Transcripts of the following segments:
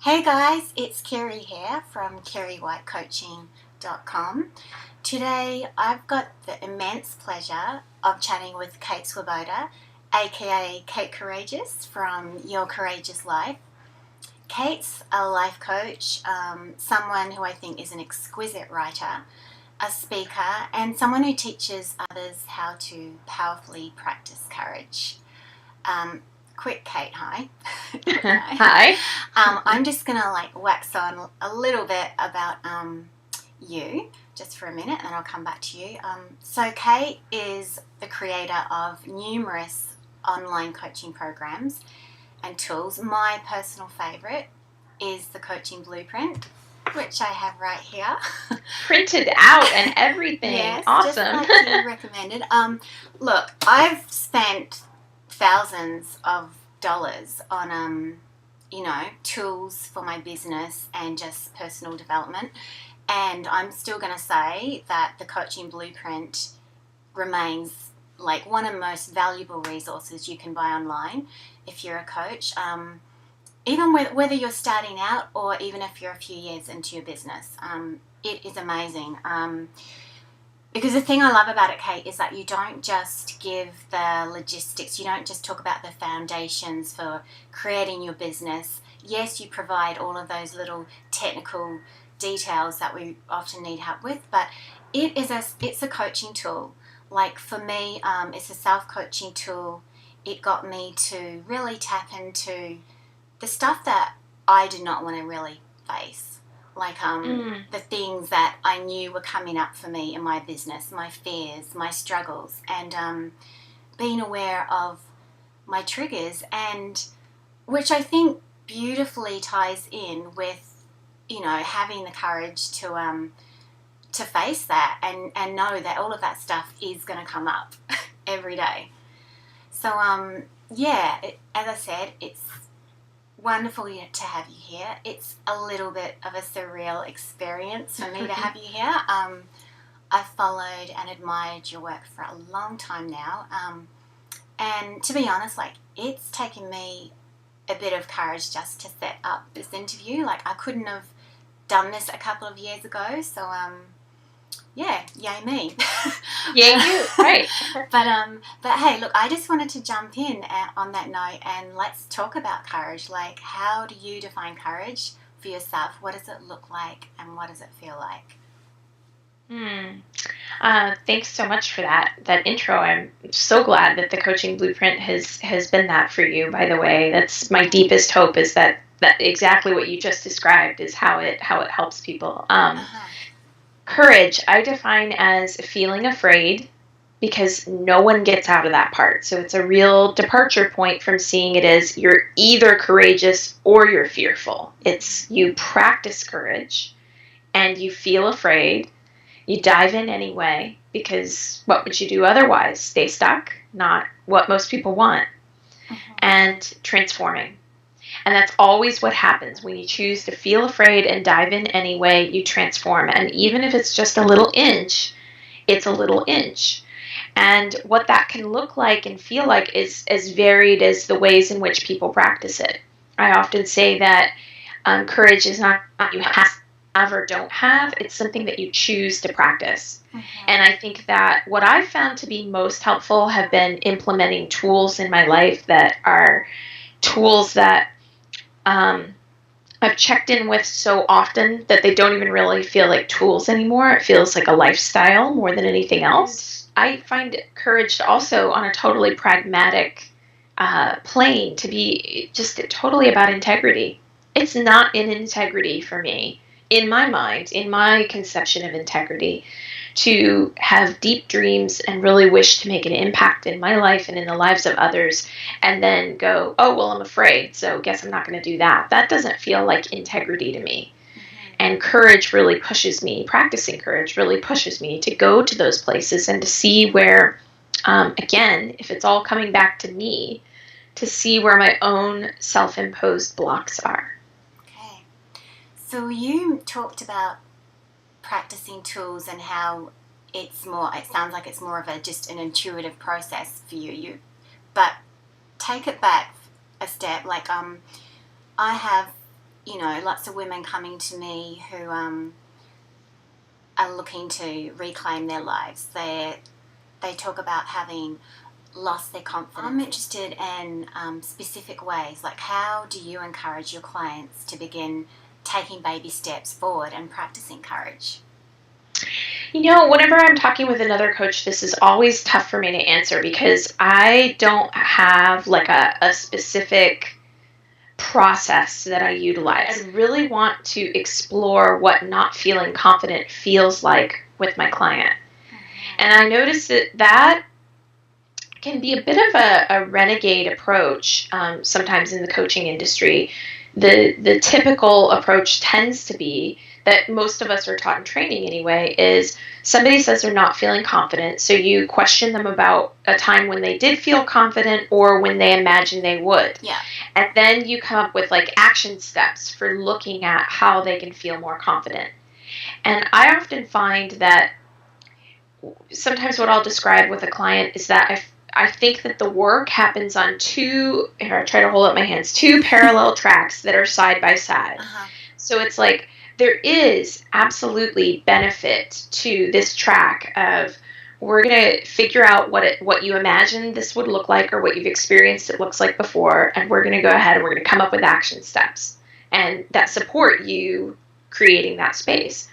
Hey guys, it's Kirri here from KirriWhiteCoaching.com. Today I've got the immense pleasure of chatting with Kate Swoboda, aka Kate Courageous from Your Courageous Life. Kate's a life coach, someone who I think is an exquisite writer, a speaker, and someone who teaches others how to powerfully practice courage. Quick, Kate, hi. Hi. I'm just going to wax on a little bit about you just for a minute, and then I'll come back to you. So Kate is the creator of numerous online coaching programs and tools. My personal favourite is the Coaching Blueprint, which I have right here. Printed out and everything. Yes, awesome. Just like you recommended. Look, I've spent thousands of dollars on tools for my business and just personal development, and I'm still going to say that the Coaching Blueprint remains like one of the most valuable resources you can buy online if you're a coach, even whether you're starting out or even if you're a few years into your business. It is amazing. Because the thing I love about it, Kate, is that you don't just give the logistics, you don't just talk about the foundations for creating your business. Yes, you provide all of those little technical details that we often need help with, but it's a coaching tool. Like for me, it's a self-coaching tool. It got me to really tap into the stuff that I did not want to really face. Like the things that I knew were coming up for me in my business, my fears, my struggles, and being aware of my triggers, and which I think beautifully ties in with, having the courage to face that and know that all of that stuff is going to come up every day. So as I said, it's wonderful to have you here. It's a little bit of a surreal experience for me to have you here. I've followed and admired your work for a long time now. And to be honest, it's taken me a bit of courage just to set up this interview. I couldn't have done this a couple of years ago. So, yay me. Yay you, right. But hey, look, I just wanted to jump in on that note and let's talk about courage. How do you define courage for yourself? What does it look like and what does it feel like? Thanks so much for that intro. I'm so glad that the Coaching Blueprint has been that for you, by the way. That's my deepest hope, is that exactly what you just described is how it helps people. Courage, I define as feeling afraid, because no one gets out of that part. So it's a real departure point from seeing it as you're either courageous or you're fearful. It's you practice courage and you feel afraid. You dive in anyway, because what would you do otherwise? Stay stuck? Not what most people want. And transforming. And that's always what happens. When you choose to feel afraid and dive in anyway, you transform. And even if it's just a little inch, it's a little inch. And what that can look like and feel like is as varied as the ways in which people practice it. I often say that courage is not something you have or don't have. It's something that you choose to practice. And I think that what I've found to be most helpful have been implementing tools in my life that are tools that I've checked in with so often that they don't even really feel like tools anymore. It feels like a lifestyle more than anything else. I find courage also on a totally pragmatic plane to be just totally about integrity. It's not in integrity for me, in my mind, in my conception of integrity, to have deep dreams and really wish to make an impact in my life and in the lives of others, and then go, oh, well, I'm afraid, so guess I'm not going to do that. That doesn't feel like integrity to me. And courage really pushes me, practicing courage really pushes me to go to those places and to see where, again, if it's all coming back to me, to see where my own self-imposed blocks are. Okay. So you talked about practicing tools and how it sounds like it's more of just an intuitive process for you. But take it back a step. I have lots of women coming to me who are looking to reclaim their lives. They talk about having lost their confidence. I'm interested in specific ways, like how do you encourage your clients to begin taking baby steps forward and practicing courage? Whenever I'm talking with another coach, this is always tough for me to answer because I don't have like a specific process that I utilize. I really want to explore what not feeling confident feels like with my client. And I noticed that can be a bit of a renegade approach sometimes in the coaching industry. The typical approach tends to be that most of us are taught in training anyway, is somebody says they're not feeling confident, so you question them about a time when they did feel confident or when they imagined they would. Yeah. And then you come up with like action steps for looking at how they can feel more confident. And I often find that sometimes what I'll describe with a client is that I think that the work happens on two parallel tracks that are side by side. Uh-huh. So it's like there is absolutely benefit to this track of we're going to figure out what you imagine this would look like or what you've experienced it looks like before, and we're going to go ahead and we're going to come up with action steps and that support you creating that space.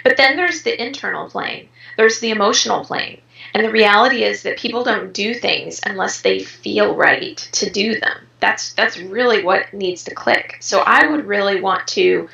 But then there's the internal plane. There's the emotional plane. And the reality is that people don't do things unless they feel right to do them. That's really what needs to click. So I would really want to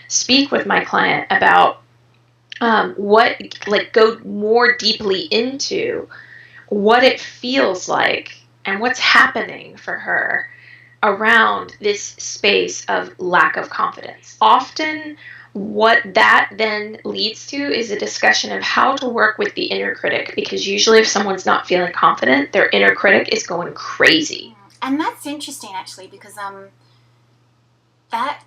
speak with my client about go more deeply into what it feels like and what's happening for her around this space of lack of confidence. Often what that then leads to is a discussion of how to work with the inner critic, because usually if someone's not feeling confident, their inner critic is going crazy. And that's interesting actually, because that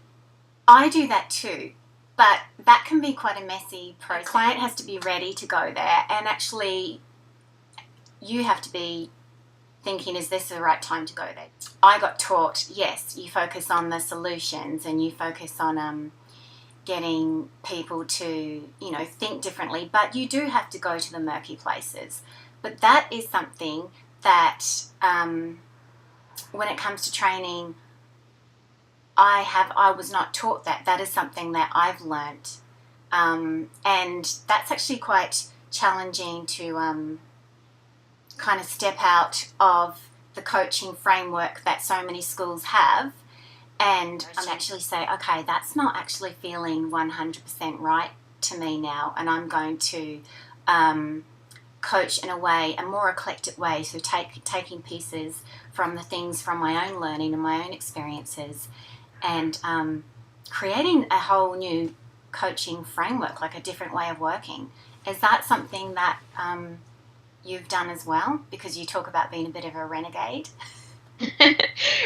I do that too, but that can be quite a messy process. The client has to be ready to go there, and actually you have to be thinking, is this the right time to go there? I got taught, yes, you focus on the solutions and you focus on getting people to, think differently, but you do have to go to the murky places. But that is something that when it comes to training, I was not taught that. That is something that I've learnt. And that's actually quite challenging to kind of step out of the coaching framework that so many schools have and actually say, okay, that's not actually feeling 100% right to me now, and I'm going to coach in a more eclectic way, so taking pieces from the things from my own learning and my own experiences and creating a whole new coaching framework, like a different way of working. Is that something that you've done as well? Because you talk about being a bit of a renegade.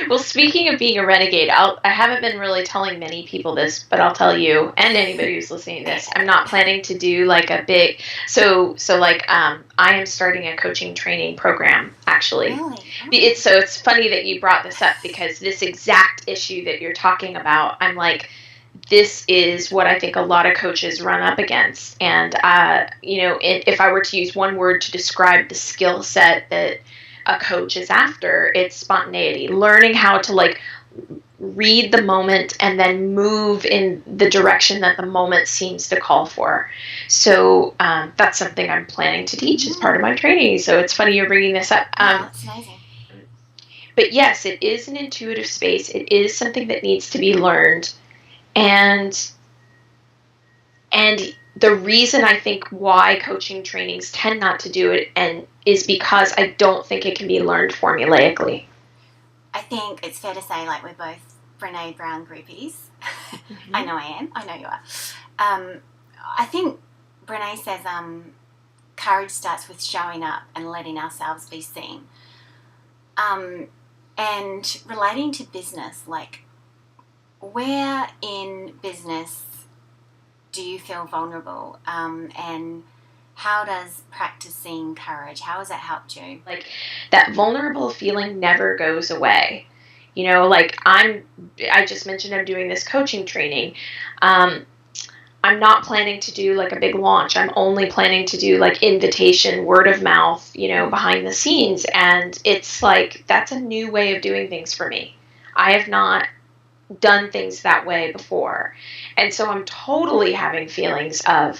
Well, speaking of being a renegade, I haven't been really telling many people this, but I'll tell you and anybody who's listening to this, I'm not planning to do like a big, I am starting a coaching training program actually. Really? It's funny that you brought this up, because this exact issue that you're talking about, I'm like, this is what I think a lot of coaches run up against. And, if I were to use one word to describe the skill set that a coach is after, it's spontaneity, learning how to read the moment and then move in the direction that the moment seems to call for. So that's something I'm planning to teach as part of my training. So it's funny you're bringing this up. That's amazing. But yes, it is an intuitive space. It is something that needs to be learned. And the reason I think why coaching trainings tend not to do it is because I don't think it can be learned formulaically. I think it's fair to say, we're both Brené Brown groupies. Mm-hmm. I know I am. I know you are. I think Brené says courage starts with showing up and letting ourselves be seen. And relating to business, where in business do you feel vulnerable? And how does practicing courage, how has that helped you? That vulnerable feeling never goes away. You know, like I just mentioned I'm doing this coaching training. I'm not planning to do like a big launch. I'm only planning to do like invitation, word of mouth, you know, behind the scenes. And it's like, that's a new way of doing things for me. I have not done things that way before. And so I'm totally having feelings of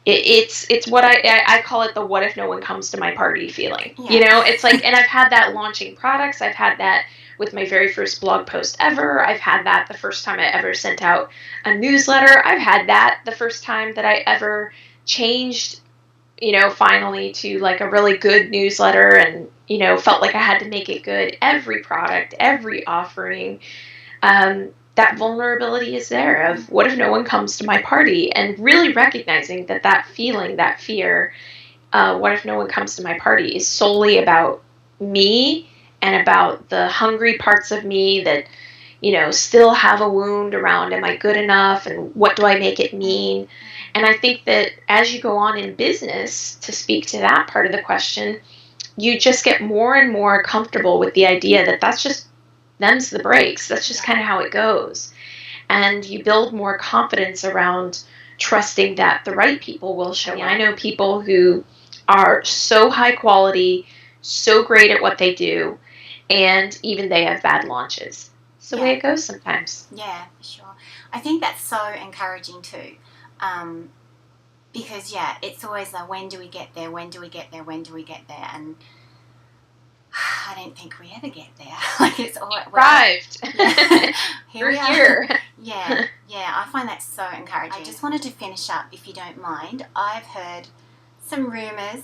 it's what I call it the what if no one comes to my party feeling. Yeah. You know, it's like, and I've had that launching products. I've had that with my very first blog post ever. I've had that the first time I ever sent out a newsletter. I've had that the first time that I ever changed, you know, finally to like a really good newsletter and, you know, felt like I had to make it good. Every product, every offering, that vulnerability is there of what if no one comes to my party, and really recognizing that that feeling, that fear, what if no one comes to my party, is solely about me and about the hungry parts of me that, you know, still have a wound around, am I good enough and what do I make it mean? And I think that as you go on in business, to speak to that part of the question, you just get more and more comfortable with the idea that that's just them's the breaks. That's just kind of how it goes. And you build more confidence around trusting that the right people will show up. I know people who are so high quality, so great at what they do, and even they have bad launches. It's the way it goes sometimes. Yeah, for sure. I think that's so encouraging too. Because, it's always like, when do we get there? When do we get there? When do we get there? And I don't think we ever get there. Like, it's all arrived. Here we are. Here. Yeah, I find that so encouraging. I just wanted to finish up, if you don't mind. I've heard some rumours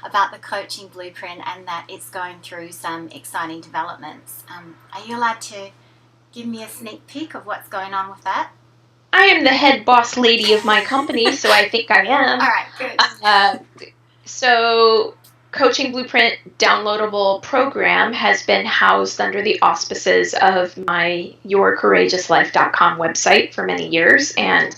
about the coaching blueprint and that it's going through some exciting developments. Are you allowed to give me a sneak peek of what's going on with that? I am the head boss lady of my company, so I think I am. All right, good. So Coaching Blueprint downloadable program has been housed under the auspices of my yourcourageouslife.com website for many years, and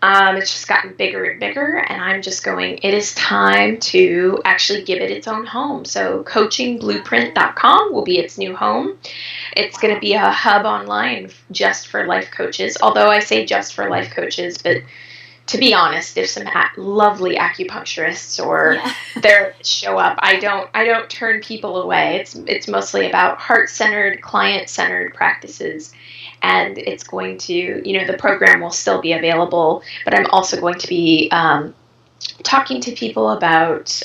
it's just gotten bigger and bigger, and I'm just going, it is time to actually give it its own home. So coachingblueprint.com will be its new home. It's going to be a hub online just for life coaches, although I say just for life coaches, but to be honest, if some lovely acupuncturists or therapists show up, I don't turn people away. It's mostly about heart-centered, client-centered practices. And it's going to, you know, the program will still be available, but I'm also going to be talking to people about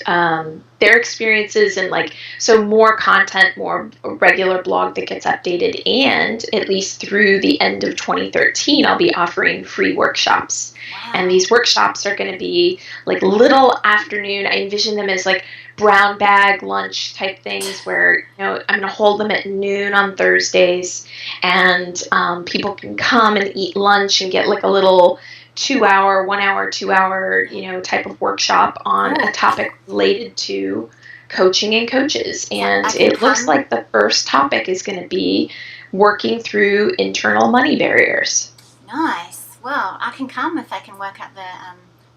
their experiences and so more content, more regular blog that gets updated, and at least through the end of 2013, I'll be offering free workshops. Wow. And these workshops are going to be like little afternoon, I envision them as like brown bag lunch type things where, you know, I'm going to hold them at noon on Thursdays, and people can come and eat lunch and get like a little 2 hour, 1 hour, 2 hour, you know, type of workshop on a topic related to coaching and coaches. And it looks like the first topic is going to be working through internal money barriers. Nice. Well, I can come if I can work out the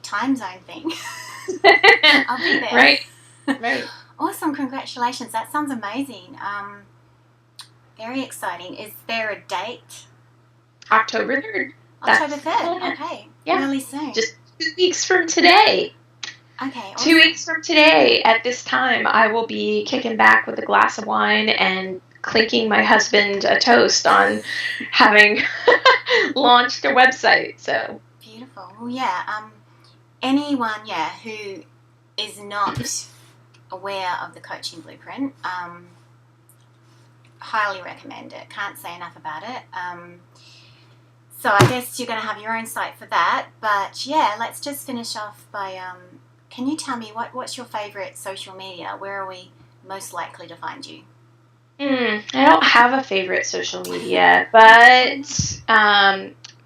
time zone thing. I'll be there. Right. Awesome. Congratulations. That sounds amazing. Very exciting. Is there a date? October 3rd. October 3rd. Okay. Yeah. Really soon. Just 2 weeks from today. Okay. Awesome. 2 weeks from today at this time, I will be kicking back with a glass of wine and clinking my husband a toast on having launched a website. So beautiful. Well, anyone, who is not aware of the Coaching Blueprint, highly recommend it. Can't say enough about it. So I guess you're going to have your own site for that. But let's just finish off by, can you tell me what's your favourite social media? Where are we most likely to find you? I don't have a favorite social media, but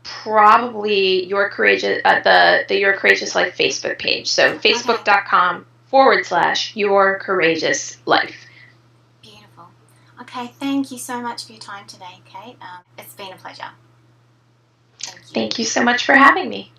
probably Your Courageous, the Your Courageous Life Facebook page. So facebook.com/Your Courageous Life. Beautiful. Okay, thank you so much for your time today, Kate. It's been a pleasure. Thank you so much for having me.